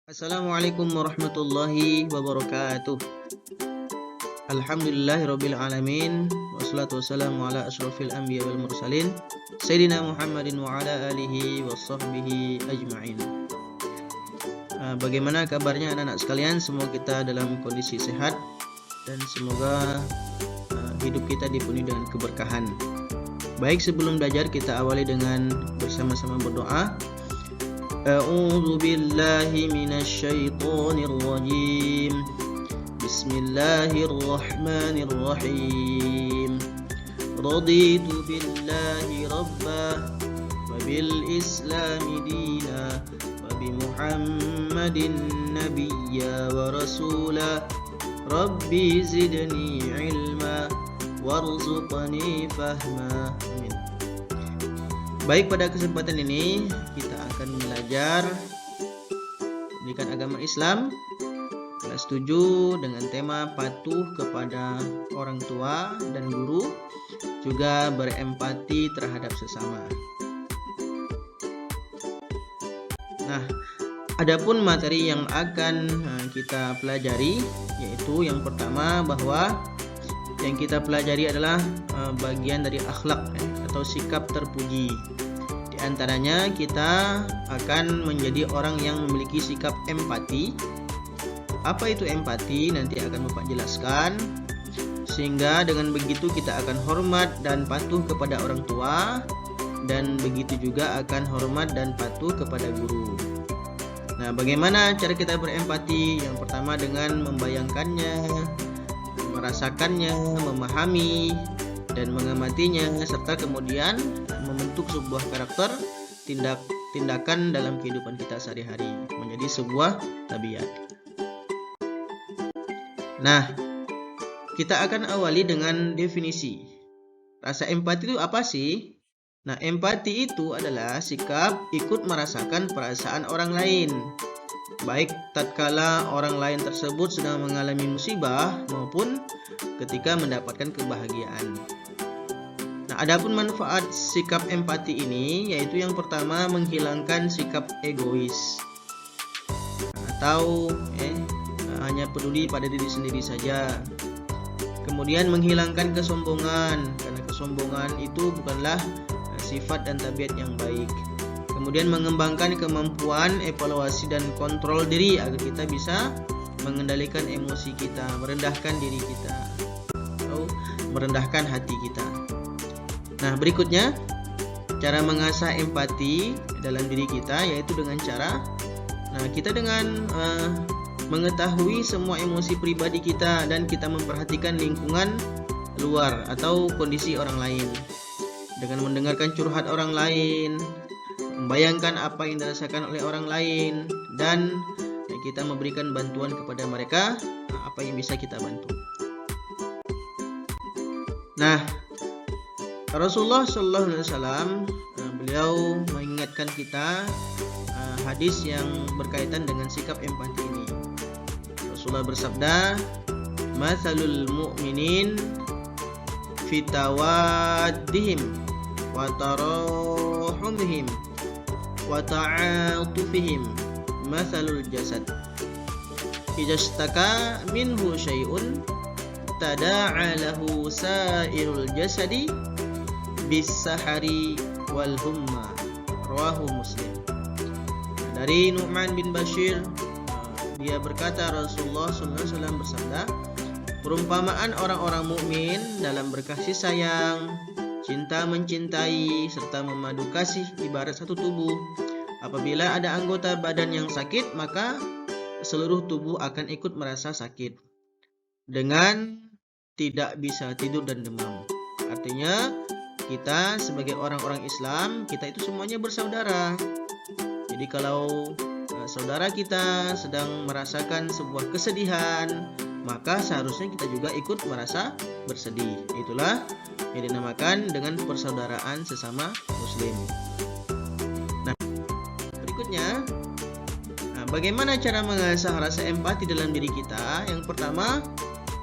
Assalamualaikum warahmatullahi wabarakatuh. Alhamdulillahirabbil alamin wassalatu wassalamu ala asyrofil anbiya wal mursalin Sayyidina Muhammadin wa ala alihi washabbihi ajma'in. Bagaimana kabarnya anak-anak sekalian? Semoga kita dalam kondisi sehat dan semoga hidup kita dipenuhi dengan keberkahan. Baik, sebelum belajar kita awali dengan bersama-sama berdoa. A'udzu billahi minasy syaithanir rajim. Bismillahirrahmanirrahim. Raditu billahi rabba wa bil islami dina wa bi Muhammadin nabiyya wa rasula. Rabbi zidni ilma warzuqni fahma. Amin. Baik, pada kesempatan ini kita akan belajar pendidikan agama Islam kelas 7 dengan tema patuh kepada orang tua dan guru, juga berempati terhadap sesama. Nah, adapun materi yang akan kita pelajari yaitu yang pertama, bahwa yang kita pelajari adalah bagian dari akhlak atau sikap terpuji. Di antaranya kita akan menjadi orang yang memiliki sikap empati. Apa itu empati? Nanti akan Bapak jelaskan. Sehingga dengan begitu kita akan hormat dan patuh kepada orang tua, dan begitu juga akan hormat dan patuh kepada guru. Nah, bagaimana cara kita berempati? Yang pertama dengan membayangkannya, merasakannya, memahami dan mengamatinya, serta kemudian membentuk sebuah karakter tindakan dalam kehidupan kita sehari-hari menjadi sebuah tabiat. Nah, kita akan awali dengan definisi. Rasa empati itu apa sih? Nah, empati itu adalah sikap ikut merasakan perasaan orang lain, baik tatkala orang lain tersebut sedang mengalami musibah maupun ketika mendapatkan kebahagiaan. Nah, adapun manfaat sikap empati ini yaitu yang pertama, menghilangkan sikap egois atau hanya peduli pada diri sendiri saja. Kemudian menghilangkan kesombongan, karena kesombongan itu bukanlah sifat dan tabiat yang baik. Kemudian mengembangkan kemampuan evaluasi dan kontrol diri agar kita bisa mengendalikan emosi kita, merendahkan diri kita atau merendahkan hati kita. Nah, berikutnya cara mengasah empati dalam diri kita yaitu dengan cara kita dengan mengetahui semua emosi pribadi kita dan kita memperhatikan lingkungan luar atau kondisi orang lain dengan mendengarkan curhat orang lain, membayangkan apa yang dirasakan oleh orang lain, dan kita memberikan bantuan kepada mereka apa yang bisa kita bantu. Nah, Rasulullah SAW beliau mengingatkan kita hadis yang berkaitan dengan sikap empati ini. Rasulullah bersabda, "Matsalul mu'minin fi tawaddihim wa tarahumihim wa ta'atufihim matsalul jasad. Idza ishtaka minhu syai'un tada'a lahu sa'irul jasadi bis-sahari wal humma." Rawahu Muslim. Dari Nu'man bin Bashir, dia berkata, Rasulullah SAW bersabda, perumpamaan orang-orang mukmin dalam berkasih sayang, cinta mencintai, serta memadu kasih ibarat satu tubuh. Apabila ada anggota badan yang sakit, maka seluruh tubuh akan ikut merasa sakit dengan tidak bisa tidur dan demam. Artinya kita sebagai orang-orang Islam, kita itu semuanya bersaudara. Jadi kalau saudara kita sedang merasakan sebuah kesedihan, maka seharusnya kita juga ikut merasa bersedih. Itulah yang dinamakan dengan persaudaraan sesama muslim. Nah, berikutnya, bagaimana cara mengasah rasa empati dalam diri kita? Yang pertama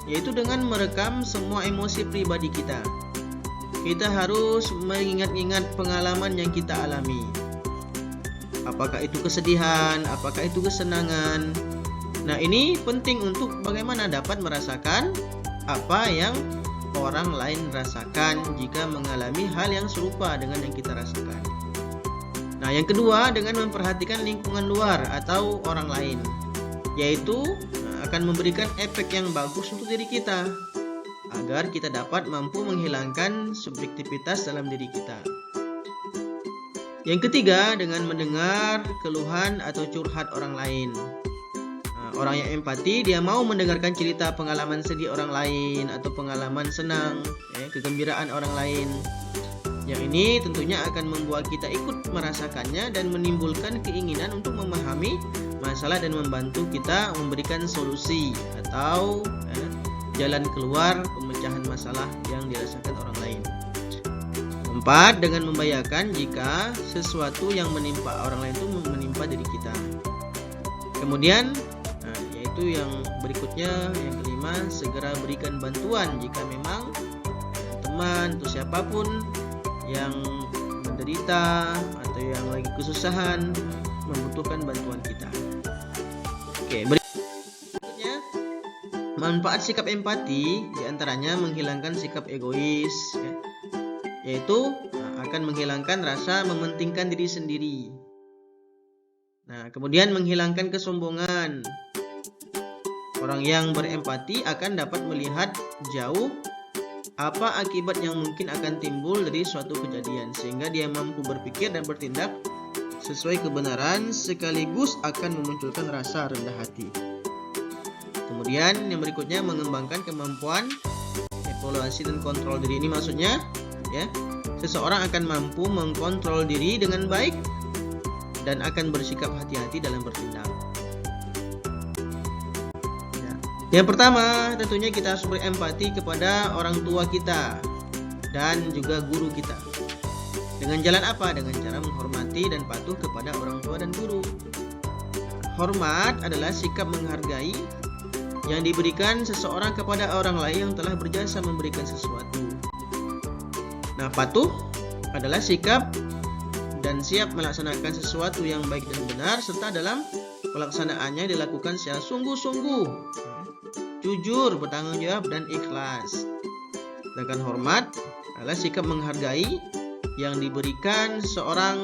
yaitu dengan merekam semua emosi pribadi kita. Kita harus mengingat-ingat pengalaman yang kita alami. apakah itu kesedihan, apakah itu kesenangan. Nah, ini penting untuk bagaimana dapat merasakan apa yang orang lain rasakan jika mengalami hal yang serupa dengan yang kita rasakan. Nah, yang kedua, dengan memperhatikan lingkungan luar atau orang lain, yaitu akan memberikan efek yang bagus untuk diri kita agar kita dapat mampu menghilangkan subjektivitas dalam diri kita. Yang ketiga, dengan mendengar keluhan atau curhat orang lain. Orang yang empati, dia mau mendengarkan cerita pengalaman sedih orang lain atau pengalaman senang, kegembiraan orang lain. Yang ini tentunya akan membuat kita ikut merasakannya dan menimbulkan keinginan untuk memahami masalah dan membantu kita memberikan solusi atau jalan keluar pemecahan masalah yang dirasakan orang lain. 4. Dengan membayangkan jika sesuatu yang menimpa orang lain itu menimpa diri kita. Kemudian yaitu yang berikutnya, yang kelima, segera berikan bantuan jika memang teman atau siapapun yang menderita atau yang lagi kesusahan membutuhkan bantuan kita. Oke, berikutnya, manfaat sikap empati diantaranya menghilangkan sikap egois, yaitu akan menghilangkan rasa mementingkan diri sendiri. Nah, kemudian menghilangkan kesombongan. Orang yang berempati akan dapat melihat jauh apa akibat yang mungkin akan timbul dari suatu kejadian, sehingga dia mampu berpikir dan bertindak sesuai kebenaran sekaligus akan memunculkan rasa rendah hati. Kemudian yang berikutnya, mengembangkan kemampuan evaluasi dan kontrol diri. Ini maksudnya seseorang akan mampu mengkontrol diri dengan baik dan akan bersikap hati-hati dalam bertindak. Yang pertama, tentunya kita harus berempati kepada orang tua kita dan juga guru kita. Dengan jalan apa? Dengan cara menghormati dan patuh kepada orang tua dan guru. Hormat adalah sikap menghargai yang diberikan seseorang kepada orang lain yang telah berjasa memberikan sesuatu. Nah, patuh adalah sikap dan siap melaksanakan sesuatu yang baik dan benar, serta dalam pelaksanaannya dilakukan secara sungguh-sungguh, jujur, bertanggung jawab, dan ikhlas. Sedangkan hormat adalah sikap menghargai yang diberikan seorang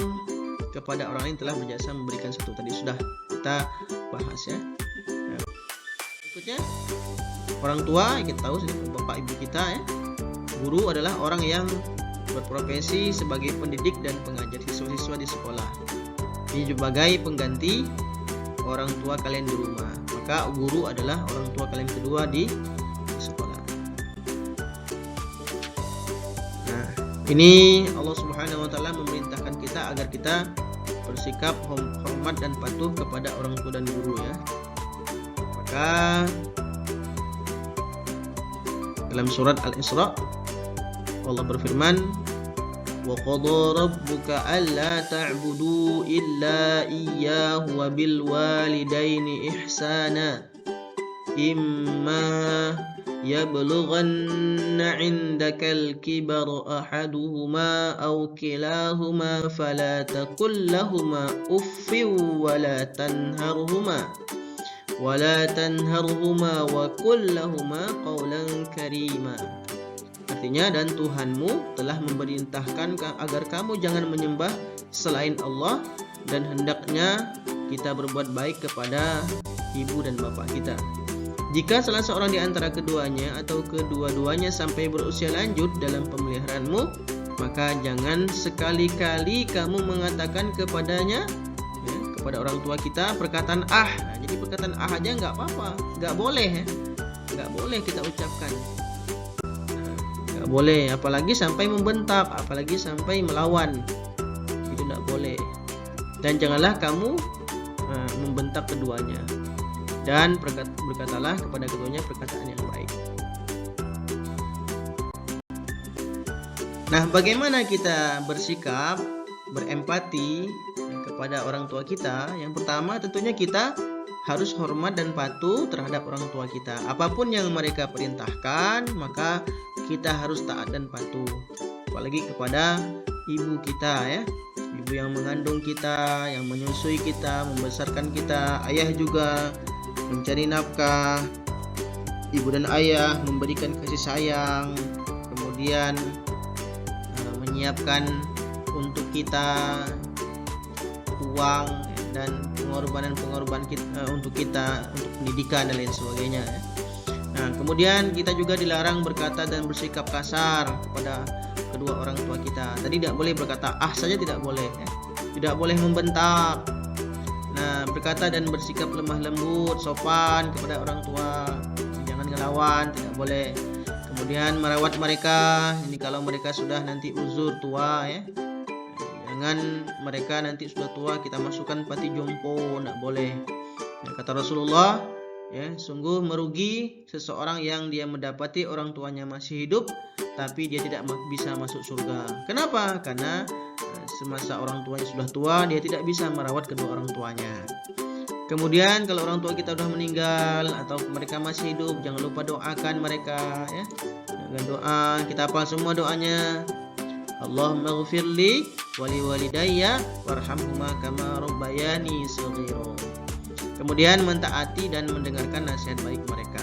kepada orang lain telah berjasa memberikan sesuatu. Tadi sudah kita bahas ya. Berikutnya, orang tua, kita tahu bapak ibu kita ya. Guru adalah orang yang berprofesi sebagai pendidik dan pengajar siswa-siswa di sekolah. Ini sebagai pengganti orang tua kalian di rumah. Maka guru adalah orang tua kalian kedua di sekolah. Nah, ini Allah Subhanahu wa taala memerintahkan kita agar kita bersikap hormat dan patuh kepada orang tua dan guru ya. Maka dalam surat Al-Isra Allah berfirman, wa qadara rabbuka alla ta'budu illa iyyahu wa bil walidaini ihsana imma yablughanna 'indakal kibara ahaduhuma aw kilahuma fala taqul lahumā uffin wa la tanharhuma wa qul lahumā qawlan karīmā. Artinya, dan Tuhanmu telah memerintahkan agar kamu jangan menyembah selain Allah, dan hendaknya kita berbuat baik kepada ibu dan bapak kita. Jika salah seorang di antara keduanya atau kedua-duanya sampai berusia lanjut dalam pemeliharaanmu, maka jangan sekali-kali kamu mengatakan kepadanya, kepada orang tua kita, perkataan ah. Nah, jadi perkataan ah aja nggak apa-apa, nggak boleh nggak boleh kita ucapkan. Boleh, apalagi sampai membentak, apalagi sampai melawan, itu tidak boleh. Dan janganlah kamu membentak keduanya, dan berkatalah kepada keduanya perkataan yang baik. Nah, bagaimana kita bersikap berempati kepada orang tua kita? Yang pertama, tentunya kita harus hormat dan patuh terhadap orang tua kita. Apapun yang mereka perintahkan, maka kita harus taat dan patuh. Apalagi kepada ibu kita ya. ibu yang mengandung kita, yang menyusui kita, membesarkan kita, ayah juga mencari nafkah, ibu dan ayah memberikan kasih sayang, kemudian menyiapkan untuk kita uang dan pengorbanan kita, untuk pendidikan dan lain sebagainya. Nah, kemudian kita juga dilarang berkata dan bersikap kasar kepada kedua orang tua kita. Tadi tidak boleh berkata saja, tidak boleh, tidak boleh membentak. Nah, berkata dan bersikap lemah lembut, sopan kepada orang tua, jangan ngelawan, tidak boleh. Kemudian merawat mereka, ini kalau mereka sudah nanti uzur tua, jangan mereka nanti sudah tua kita masukkan panti jompo, tidak boleh. Kata Rasulullah, sungguh merugi seseorang yang dia mendapati orang tuanya masih hidup tapi dia tidak bisa masuk surga. Kenapa? Karena semasa orang tuanya sudah tua, dia tidak bisa merawat kedua orang tuanya. Kemudian kalau orang tua kita sudah meninggal atau mereka masih hidup, jangan lupa doakan mereka, dengan doa. Kita hafal semua doanya. Allahumma ghfirli wali walidayya warhamhuma kama rabbayani shaghira. Kemudian mentaati dan mendengarkan nasihat baik mereka.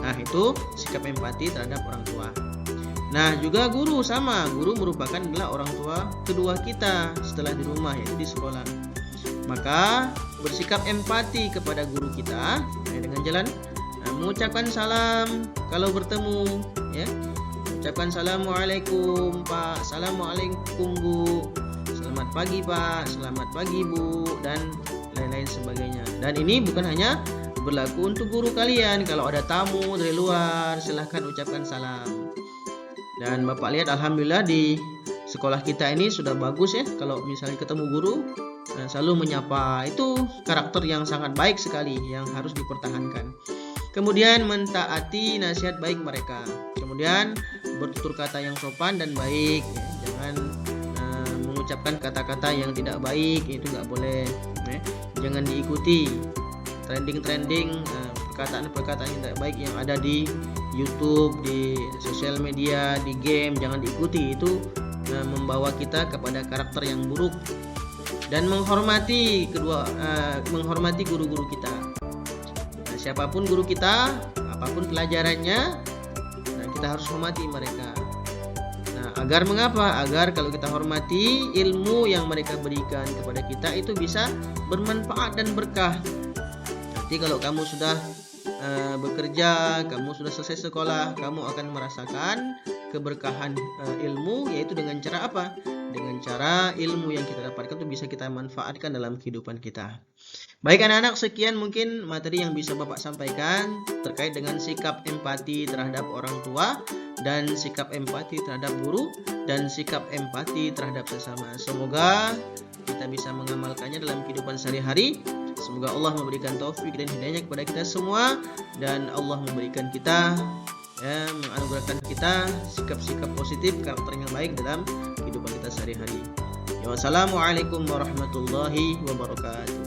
Nah, itu sikap empati terhadap orang tua. Nah, juga guru sama. Guru merupakan adalah orang tua kedua kita setelah di rumah, yaitu di sekolah. Maka bersikap empati kepada guru kita dengan jalan mengucapkan salam kalau bertemu, ucapkan assalamualaikum Pak, assalamualaikum Bu, selamat pagi Pak, selamat pagi Bu, dan lain-lain sebagainya. Dan ini bukan hanya berlaku untuk guru kalian. Kalau ada tamu dari luar, silahkan ucapkan salam. Dan Bapak lihat, alhamdulillah di sekolah kita ini sudah bagus, kalau misalnya ketemu guru selalu menyapa. Itu karakter yang sangat baik sekali yang harus dipertahankan. Kemudian mentaati nasihat baik mereka. Kemudian bertutur kata yang sopan dan baik, jangan mengucapkan kata-kata yang tidak baik, itu nggak boleh. Jangan diikuti trending perkataan-perkataan yang tidak baik yang ada di YouTube, di sosial media, di game, jangan diikuti. Itu membawa kita kepada karakter yang buruk. Dan menghormati guru-guru kita. Nah, siapapun guru kita, apapun pelajarannya, kita harus hormati mereka. Nah, agar mengapa? Agar kalau kita hormati, ilmu yang mereka berikan kepada kita itu bisa bermanfaat dan berkah. Nanti kalau kamu sudah bekerja, kamu sudah selesai sekolah, kamu akan merasakan keberkahan ilmu, yaitu dengan cara apa? Dengan cara ilmu yang kita dapatkan itu bisa kita manfaatkan dalam kehidupan kita. Baik anak-anak, sekian mungkin materi yang bisa Bapak sampaikan terkait dengan sikap empati terhadap orang tua, dan sikap empati terhadap guru, dan sikap empati terhadap sesama. Semoga kita bisa mengamalkannya dalam kehidupan sehari-hari. Semoga Allah memberikan taufik dan hidayahnya kepada kita semua, dan Allah memberikan kita, menganugerahkan kita sikap-sikap positif, karakter yang baik dalam kehidupan kita sehari-hari. Wassalamualaikum warahmatullahi wabarakatuh.